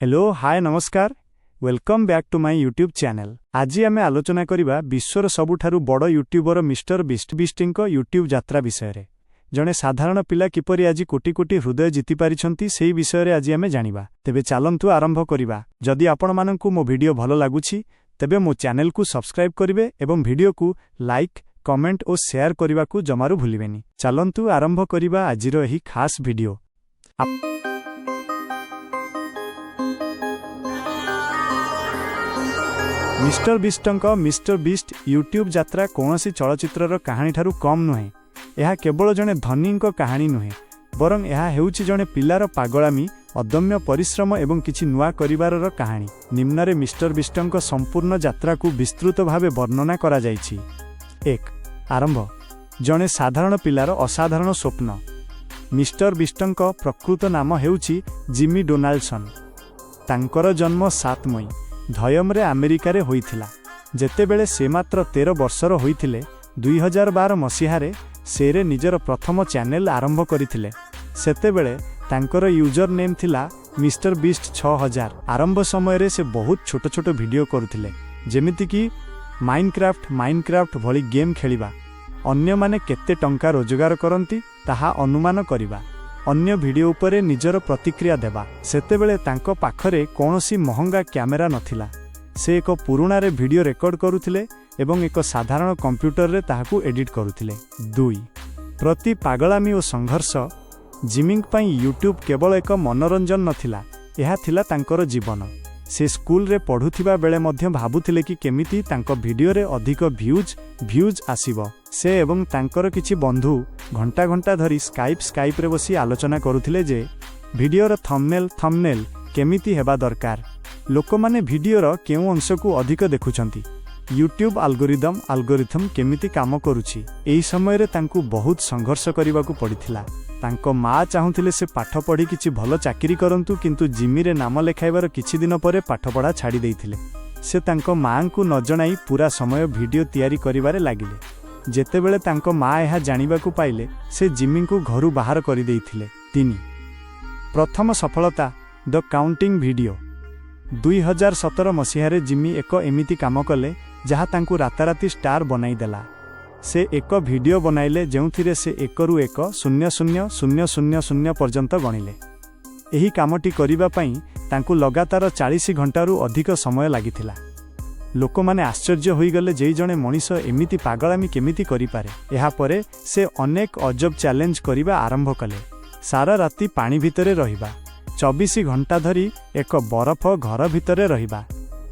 Hello hi नमस्कार welcome back to my YouTube channel. आज आमे आलोचना करिबा विश्वर सबुठारु बड़ यूट्यूबर मिस्टर बीस्ट यूट्यूब यात्रा विषय रे। जणे साधारण पिला किपरि आज कोटी कोटी हृदय जीति पारिछंती सेही विषय रे आज आमे जानिबा। तेबे चालंतु आरंभ करिबा। जदि आपण माननकु मो वीडियो भलो लागुछि तेबे मो चैनल को सब्सक्राइब करिवे एवं वीडियो को लाइक कमेंट और शेयर करने को जमारू भूलिबेनी। चलंतु आरंभ करिबा आजिरो एही खास वीडियो। मिस्टर बीस्ट यूट्यूब यात्रा कौनसी चलचित्रर कहानी ठारू कम नुहे। यह केवल जड़े धनी कहानी नुहे बरं यह हेउछि जड़े पिलार पागलामी अदम्य परिश्रम एवं किछि नुआ करिवारर कहानी। निम्नरे मिस्टर बीस्टक संपूर्ण यात्रा को विस्तृत भावे वर्णना करा जाइछि। 1 आरंभ। जड़े साधारण पिलार असाधारण स्वप्न। मिस्टर बीस्टक प्रकृत नाम हेउछि जिमी डोनाल्डसन। तांकर जन्म 7 मई धयमरे अमेरिका रे होइथिला। जेतेबेले से मात्र 13 वर्षर होइथिले 2012 मसीहारे सेरे निजर प्रथम चैनल आरंभ करिथिले। सेतेबेले तांकर यूजर नेम थिला मिस्टर बीस्ट 6000। आरंभ समय रे से बहुत छोट छोट वीडियो करुथिले जेमिति कि माइनक्राफ्ट भली गेम खेलिबा, अन्य माने केते टंका रोजगार करंती ताहा अनुमान करिबा, अन्य वीडियो उपरे निजर प्रतिक्रिया देबा। सेतेबेले तांको पाखरे कोनोसी महंगा कैमेरा नथिला। से एक पुराना रे वीडियो रेकॉर्ड करुथिले एवं एक साधारण कंप्यूटर रे ताहाकू एडिट करुथिले। 2 प्रति पागलामी और संघर्ष। जिमिंग पई यूट्यूब केवल एक मनोरंजन नथिला, यह थिला तांकर जीवन। से स्कूल रे पढ़ुथिबा बेले मध्य भाबुथिले कि केमिति तांको वीडियो रे अधिक व्यूज आसीबो। से एवं तांकर किछि बंधु घंटा घंटा धरी स्काइप रे बसी आलोचना करुथिले जे वीडियोर थंबनेल केमिति हेबा दरकार, लोक माने वीडियोर केउ अंश को अधिक देखुछंती, यूट्यूब अल्गोरिथम केमिति काम करुछि। एही समय रे तांकु बहुत संघर्ष करबाकू पड़िथिला। तांको माँ चाहुथिले से पाठ पढ़ी किछि भलो चाकरी करंतु, किंतु जिमी रे नाम लेखाइबार किछि दिन परे पाठ पढ़ा छाड़ी देइथिले। से तांको माँ को न जणाई पूरा समय वीडियो तैयारी करिबारे लागिले। जेतेबेले तांको माँ यह जानिबाकू पाइले से जिमी को घरु बाहर करि देइथिले। 3 प्रथम सफलता द काउंटिंग वीडियो। 2017 मसीहारे जिमी एक एमिति काम कले जहा तांकु राताराती स्टार बनाई देला। से एक वीडियो बनाइले जेउथिरे से 1 रु 1 0.0000 पर्यंत गणिले। एही कामटी करिबा पई तांकु लगातार 40 घंटारू अधिक समय लागिथिला। लोक माने आश्चर्य होई गले जे जणे मनीष एमिति पागलामी केमिति करि पारे। एहा परे से अनेक अजब चैलेंज करिबा आरंभ कले। सारा राती पानी भितरे रहिबा, 24 घंटा धरी एक बरफ घर भितरे रहिबा,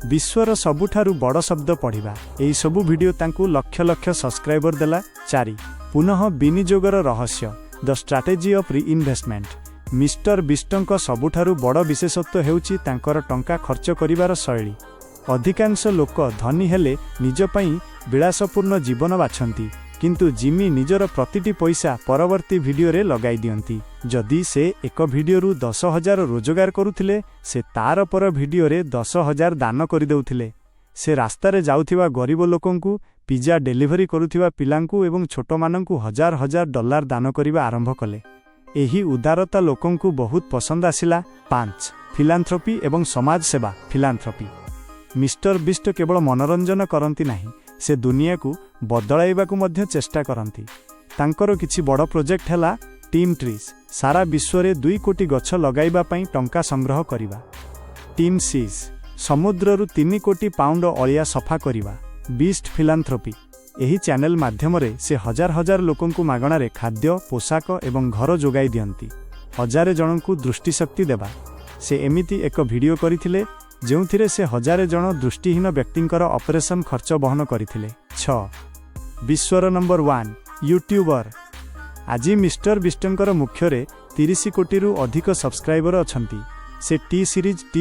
विश्वर सबुठारु बड़ शब्द पढ़िबा। एही सबु वीडियो तांकु लक्ष लक्ष सब्सक्राइबर देला। 4 पुनः विनियोगर रहस्य the strategy of reinvestment. Mister बीस्टक सबुठारु बड़ विशेषत्व हेउछि तांकर टंका खर्च करिवार शैली। अधिकांश लोक धनी हेले निज पई विलासपूर्ण जीवन बाछंती, किंतु जिमी निजर प्रतिटी पैसा परवर्ती वीडियो रे लगाई दियंती। जदि से एक वीडियो रु 10,000 रोजगार करुथिले से तार पर वीडियो रे 10,000 दान करि देउथिले। से रास्ता रे जाउथिबा गरीब लोकंकु, पिज्जा डेलीवरी करुथिबा पिलांकु एवं छोट मानंकु हजार डॉलर दान करिबा आरंभ कले। एही उदारता लोकंकु बहुत पसंद आसिला। 5 फिलांथ्रोपी एवं समाज सेवा। फिलांथ्रोपी। मिस्टर बीस्ट केवल मनोरंजन करंती नाही, से दुनिया को बदलाइबाकू मध्य चेष्टा करंती। तांकर किछि बड़ प्रोजेक्ट हैला टीम ट्रीज, सारा विश्व रे 2 कोटी गछ लगाइबा पई टंका संग्रह करिबा। टीम सीज, समुद्र रु 3 कोटी पाउंड अलिया सफा करिबा। बीस्ट फिलांथ्रोपी। एही चैनल माध्यम रे से हजार लोकंकु मागणा रे खाद्य पोशाक एवं घर जोगाई दियंती। 1000 जनंकु दृष्टिशक्ति देबा। से एमिति एक वीडियो करिथिले जेउथिरे से 1000 जन दृष्टिहीन व्यक्तिंकर ऑपरेशन खर्च बहन करिथिले। 6 विश्वर नंबर 1 यूट्यूबर। आज मिस्टर बीस्टंकर मुख्य रे 30 कोटी रु अधिक सब्सक्राइबर अछंती। से टी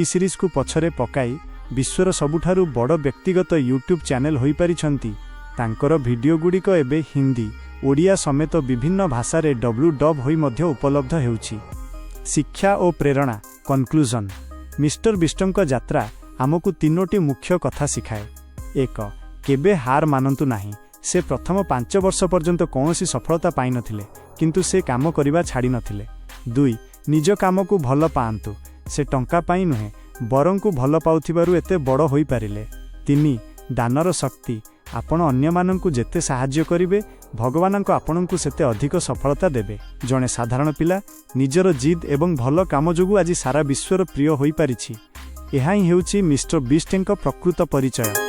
सीरीज को पछरे पकाई विश्वर सबुठारु बड़ व्यक्तिगत यूट्यूब चैनल होई परिछंती। तांकर वीडियो गुड़िक एबे हिंदी ओडिया समेत विभिन्न भाषा रे डब होई मध्य उपलब्ध हेउछि। शिक्षा और प्रेरणा। कन्क्लूजन। मिस्टर बीस्टक यात्रा आमको 3टी मुख्य कथा शिखाए। 1 केबे हार मानतु नाही। से प्रथम 5 वर्ष पर्यंत कौनसी सफलता पाई नथिले, किंतु से काम करिबा छाड़ी नथिले। 2 निज काम को भल पाआंतु। से टंका पाई नुहे ବରଙ୍କୁ ଭଲ ପାଉଥିବାରୁ ଏତେ ବଡ଼ ହୋଇପାରିଲେ। 3 ଦାନର ଶକ୍ତି। ଆପଣ ଅନ୍ୟମାନଙ୍କୁ ଯେତେ ସାହାଯ୍ୟ କରିବେ ଭଗବାନଙ୍କ ଆପଣଙ୍କୁ ସେତେ ଅଧିକ ସଫଳତା ଦେବେ। ଜଣେ ସାଧାରଣ ପିଲା ନିଜର ଜିଦ୍ ଏବଂ ଭଲ କାମ ଯୋଗୁଁ ଆଜି ସାରା ବିଶ୍ୱର ପ୍ରିୟ ହୋଇପାରିଛି। ଏହା ହିଁ ହେଉଛି ମିଷ୍ଟର ବିଷ୍ଟଙ୍କ ପ୍ରକୃତ ପରିଚୟ।